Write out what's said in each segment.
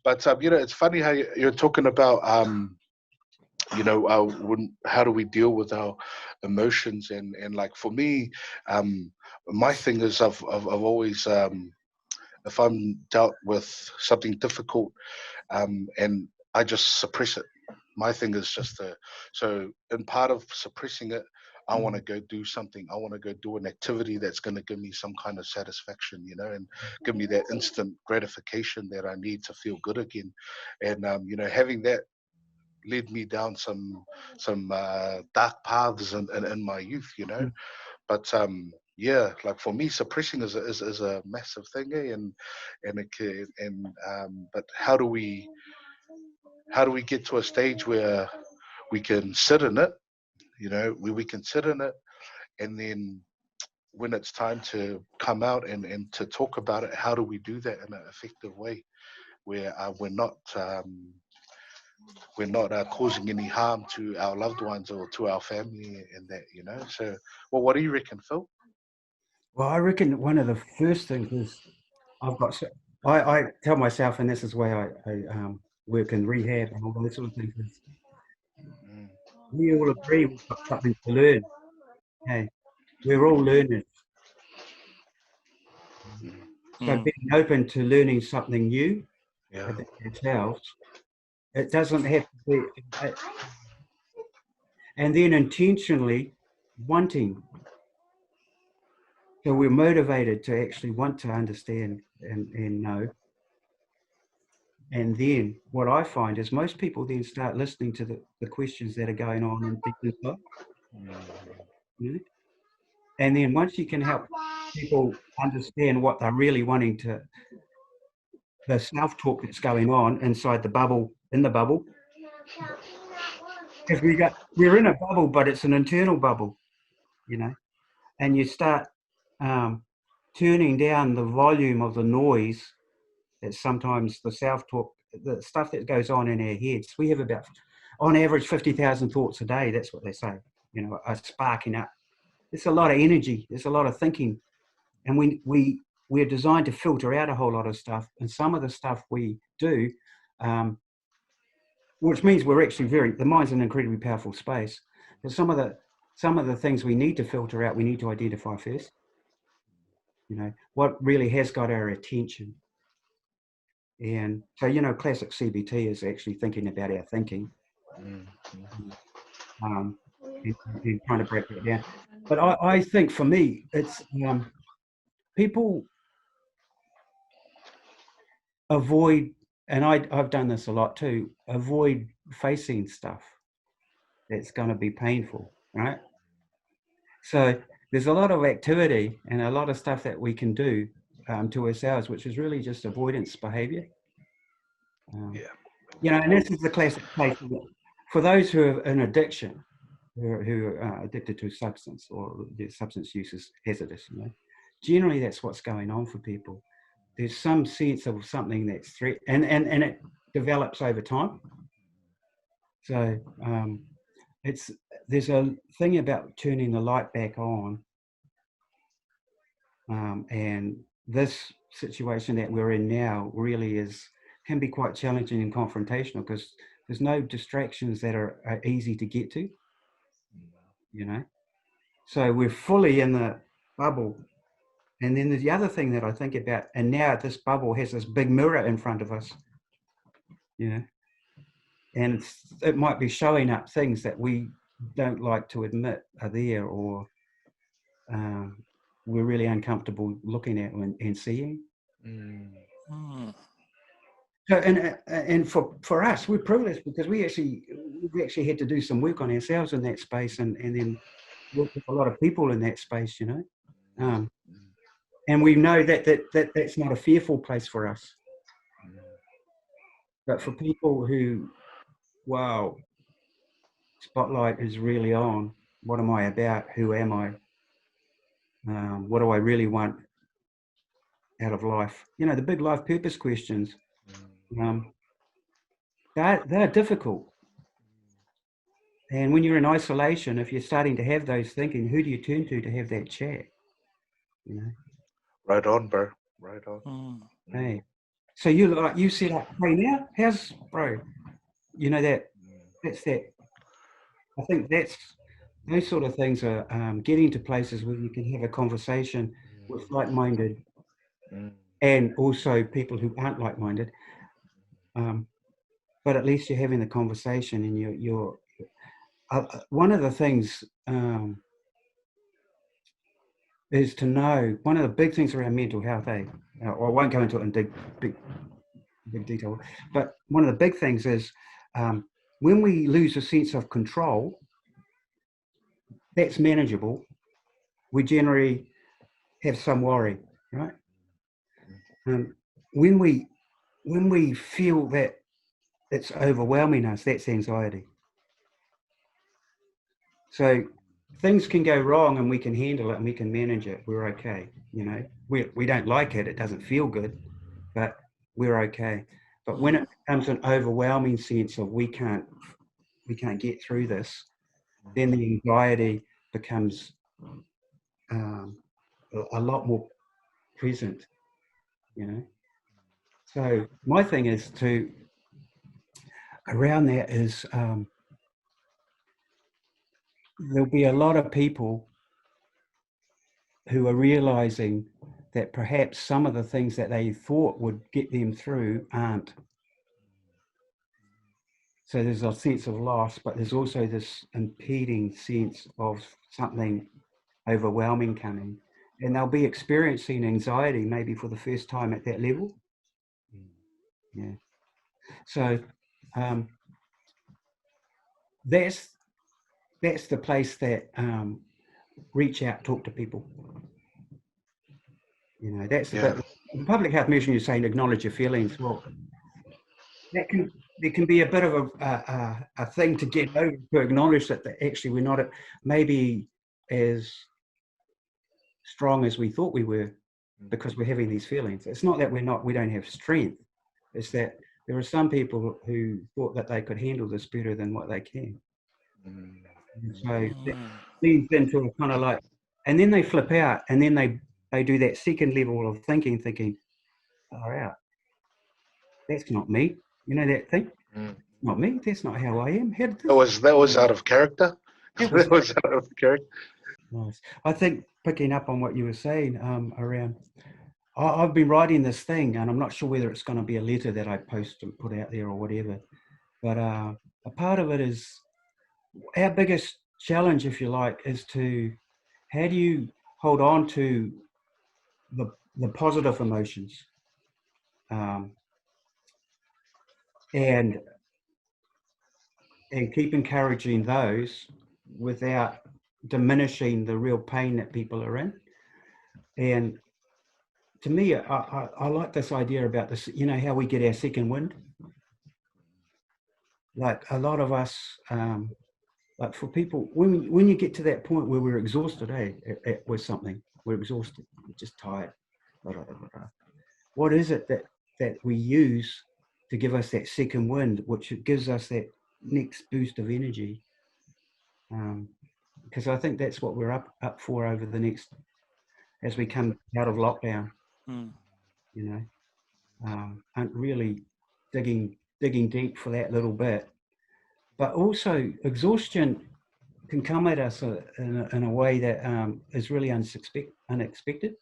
But it's funny how you're talking about how do we deal with our emotions, and like for me, um, my thing is I've always if I'm dealt with something difficult, and I just suppress it. My thing is just to, so in part of suppressing it, I want to go do something. I want to go do an activity that's going to give me some kind of satisfaction, and give me that instant gratification that I need to feel good again. And having that led me down some dark paths in my youth. But yeah, like for me, suppressing is a massive thing, eh? And it can, but how do we get to a stage where we can sit in it, where we can sit in it, and then when it's time to come out and to talk about it, how do we do that in an effective way where we're not causing any harm to our loved ones or to our family and that. So, well, what do you reckon, Phil? Well, I reckon one of the first things is I've got. I tell myself, and this is why I work in rehab and all those sort of things. Is Mm, we all agree we've got something to learn. Hey, we're all learners. mm, So being open to learning something new yeah. about ourselves, it doesn't have to be, and then intentionally wanting. So we're motivated to actually want to understand and know. And then what I find is most people then start listening to the questions that are going on and thinking, oh, you know? And then once you can help people understand what they're really wanting to, the self-talk that's going on inside the bubble, in the bubble, because we're in a bubble, but it's an internal bubble, and you start turning down the volume of the noise that sometimes the self-talk, the stuff that goes on in our heads. We have about, on average, 50,000 thoughts a day. That's what they say, are sparking up. It's a lot of energy. There's a lot of thinking. And we're designed to filter out a whole lot of stuff. And some of the stuff we do, which means we're actually the mind's an incredibly powerful space. But some of the things we need to filter out, we need to identify first. What really has got our attention. And so, classic CBT is actually thinking about our thinking, Mm, and trying to break that down. But I think for me, it's people avoid, and I've done this a lot too, avoid facing stuff that's going to be painful, right? So there's a lot of activity and a lot of stuff that we can do to ourselves, which is really just avoidance behavior. yeah. And this is the classic case for those who are in addiction, who are addicted to a substance or their substance use is hazardous. Generally that's what's going on for people. There's some sense of something that's threat, and it develops over time. So there's a thing about turning the light back on, and this situation that we're in now really can be quite challenging and confrontational because there's no distractions that are easy to get to, So we're fully in the bubble. And then there's the other thing that I think about, and now this bubble has this big mirror in front of us, and it might be showing up things that we don't like to admit are there, or we're really uncomfortable looking at and seeing. So, and for us, we're privileged because we actually had to do some work on ourselves in that space, and then work with a lot of people in that space, and we know that's not a fearful place for us. But for people who, wow, spotlight is really on. What am I about? Who am I? What do I really want out of life? The big life purpose questions. They're difficult. And when you're in isolation, if you're starting to have those thinking, who do you turn to have that chat? Right on, bro. Right on. Hey. So you said, like, hey, now, how's, bro? You know, that's that. I think those sort of things are getting to places where you can have a conversation with like-minded and also people who aren't like-minded. But at least you're having the conversation, and you're one of the things is to know, one of the big things around mental health, or I won't go into it in big detail, but one of the big things is when we lose a sense of control, that's manageable. We generally have some worry, right? When we feel that it's overwhelming us, that's anxiety. So things can go wrong and we can handle it and we can manage it. We're okay. You know, we don't like it. It doesn't feel good, but we're okay. But when it becomes an overwhelming sense of we can't get through this, then the anxiety becomes a lot more present, you know. So my thing is around that is there'll be a lot of people who are realizing that perhaps some of the things that they thought would get them through aren't. So there's a sense of loss, but there's also this impeding sense of something overwhelming coming. And they'll be experiencing anxiety maybe for the first time at that level. Yeah. So that's the place that reach out, talk to people. You know, that's the bit. In public health mission, you're saying acknowledge your feelings. Well, there can be a bit of a thing to get over, to acknowledge that actually we're not maybe as strong as we thought we were because we're having these feelings. It's not that we don't have strength. It's that there are some people who thought that they could handle this better than what they can. So it leads into a kind of like, and then they flip out, and then they do that second level of thinking, oh, out. That's not me. You know that thing? Not me. That's not how I am. How did this? That was out of character. That was out of character. Nice. I think picking up on what you were saying around, I've been writing this thing, and I'm not sure whether it's going to be a letter that I post and put out there or whatever. But a part of it is our biggest challenge, if you like, is how do you hold on to the positive emotions and keep encouraging those without diminishing the real pain that people are in. And to me, I like this idea about this, you know, how we get our second wind. Like a lot of us, like for people, when you get to that point where we're exhausted, with something, we're exhausted, we're just tired. Blah, blah, blah, blah. What is it that we use to give us that second wind, which gives us that next boost of energy? Because I think that's what we're up for over the next, as we come out of lockdown. You know, and really digging deep for that little bit. But also exhaustion can come at us in a way that is really unexpected.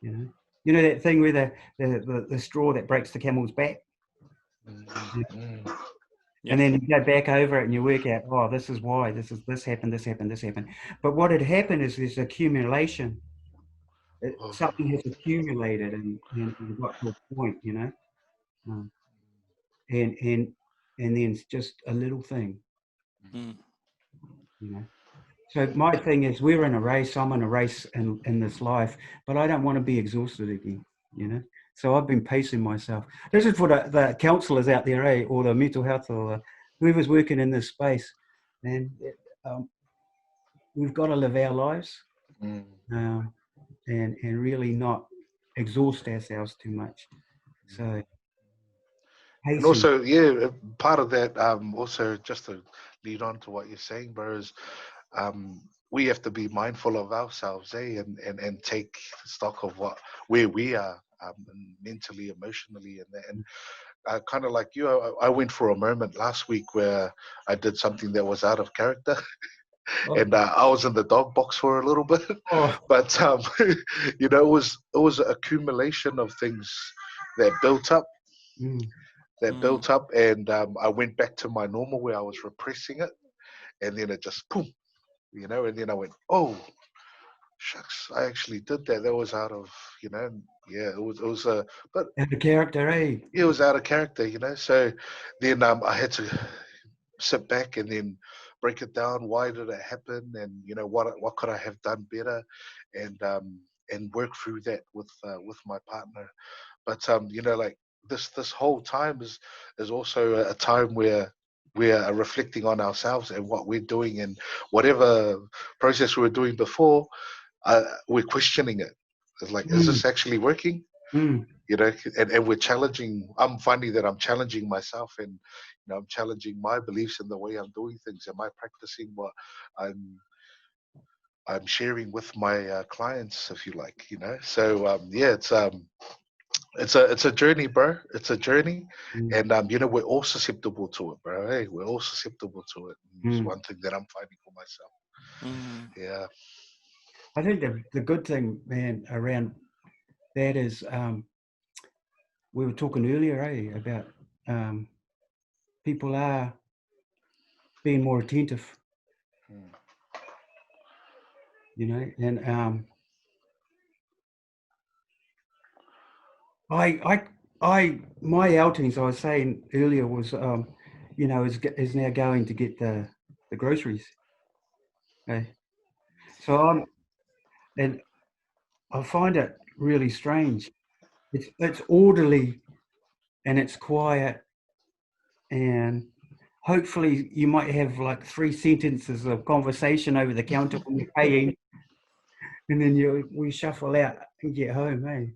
You know that thing where the straw that breaks the camel's back. And then you go back over it and you work out, oh, this is why, this happened. But what had happened is there's accumulation. Something has accumulated and got to a point, you know. And then it's just a little thing. You know. So my thing is, we're in a race. I'm in a race in this life, but I don't want to be exhausted again. You know. So I've been pacing myself. This is for the counsellors out there, or the mental health, or whoever's working in this space. And we've got to live our lives, and really not exhaust ourselves too much. So. And also, yeah, part of that, also just to lead on to what you're saying, bro, is we have to be mindful of ourselves, and take stock of where we are and mentally, emotionally, and that. And kind of like you, I went for a moment last week where I did something that was out of character, Oh, and I was in the dog box for a little bit. oh, But it was an accumulation of things that built up, mm, and I went back to my normal where I was repressing it, and then it just boom, and then I went, oh shucks, I actually did that. That was out of, yeah, it was but and the character, eh? it was out of character. So then I had to sit back and then break it down. Why did it happen? And what could I have done better? And work through that with my partner. But like this whole time is also a time where we are reflecting on ourselves and what we're doing, and whatever process we were doing before, we're questioning it. It's like, is Mm, this actually working? mm, And we're challenging. I'm finding that I'm challenging myself, and I'm challenging my beliefs in the way I'm doing things. Am I practicing what I'm I'm sharing with my clients, if you like? So yeah, it's a journey, bro. It's a journey, mm, and we're all susceptible to it, bro. Hey, we're all susceptible to it. And it's mm. one thing that I'm finding for myself. Mm. Yeah. I think the good thing, man, around that is we were talking earlier, eh, about um, people are being more attentive, Mm. and my outings, I was saying earlier, was is now going to get the groceries. Okay, so and I find it really strange. It's orderly and it's quiet, and hopefully you might have like 3 sentences of conversation over the counter when you're paying, and then we shuffle out and get home. Hey,